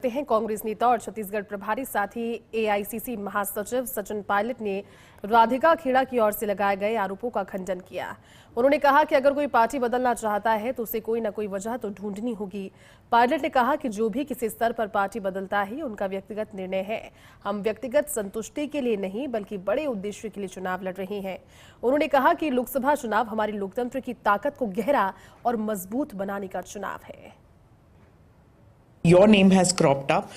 चुके हैं कांग्रेस नेता और छत्तीसगढ़ प्रभारी साथी एआईसीसी महासचिव सचिन पायलट ने राधिका खेड़ा की ओर से लगाए गए आरोपों का खंडन किया। उन्होंने कहा कि अगर कोई पार्टी बदलना चाहता है तो उसे कोई न कोई वजह तो ढूंढनी होगी। पायलट ने कहा कि जो भी किसी स्तर पर पार्टी बदलता है उनका व्यक्तिगत निर्णय है। हम व्यक्तिगत संतुष्टि के लिए नहीं बल्कि बड़े उद्देश्य के लिए चुनाव लड़ रहे हैं। उन्होंने कहा कि लोकसभा चुनाव हमारे लोकतंत्र की ताकत को गहरा और मजबूत बनाने का चुनाव है। Your name has cropped up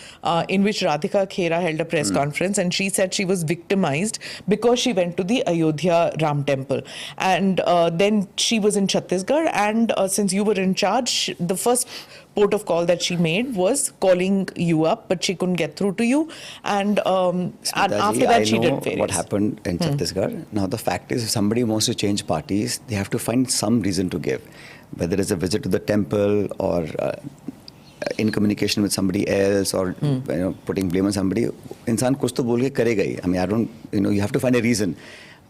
in which Radhika Khera held a press conference and she said she was victimized because she went to the Ayodhya Ram temple and then she was in Chhattisgarh and since you were in charge, the first port of call that she made was calling you up, but she couldn't get through to you and after that she did various. What happened in Chhattisgarh. Now the fact is if somebody wants to change parties, they have to find some reason to give, whether it's a visit to the temple or in communication with somebody else or putting blame on somebody. इंसान कुछ तो बोल के करेगा ही. I mean, I don't, you have to find a reason.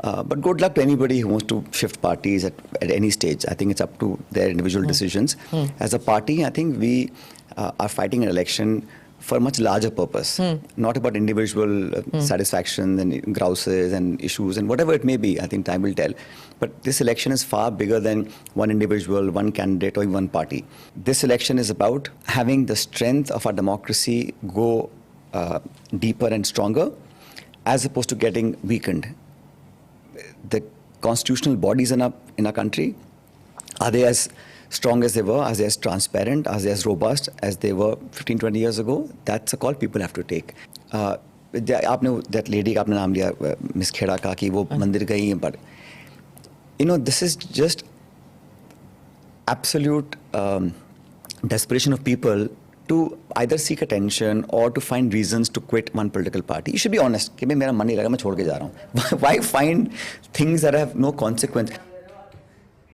But good luck to anybody who wants to shift parties at any stage. I think it's up to their individual decisions. As a party, I think we are fighting an election for a much larger purpose, not about individual satisfaction and grouses and issues and whatever it may be. I think time will tell. But this election is far bigger than one individual, one candidate or one party. This election is about having the strength of our democracy go deeper and stronger as opposed to getting weakened. The constitutional bodies in our country, are they as strong as they were, as they as transparent, as they as robust as they were 15, 20 years ago? That's a call people have to take. आपने that lady का आपने नाम लिया Miss Kheda का कि वो मंदिर गई हैं, but this is just absolute desperation of people to either seek attention or to find reasons to quit one political party. You should be honest कि मेरा मन नहीं लगा मैं छोड़ के जा रहा हूँ. Why find things that have no consequence?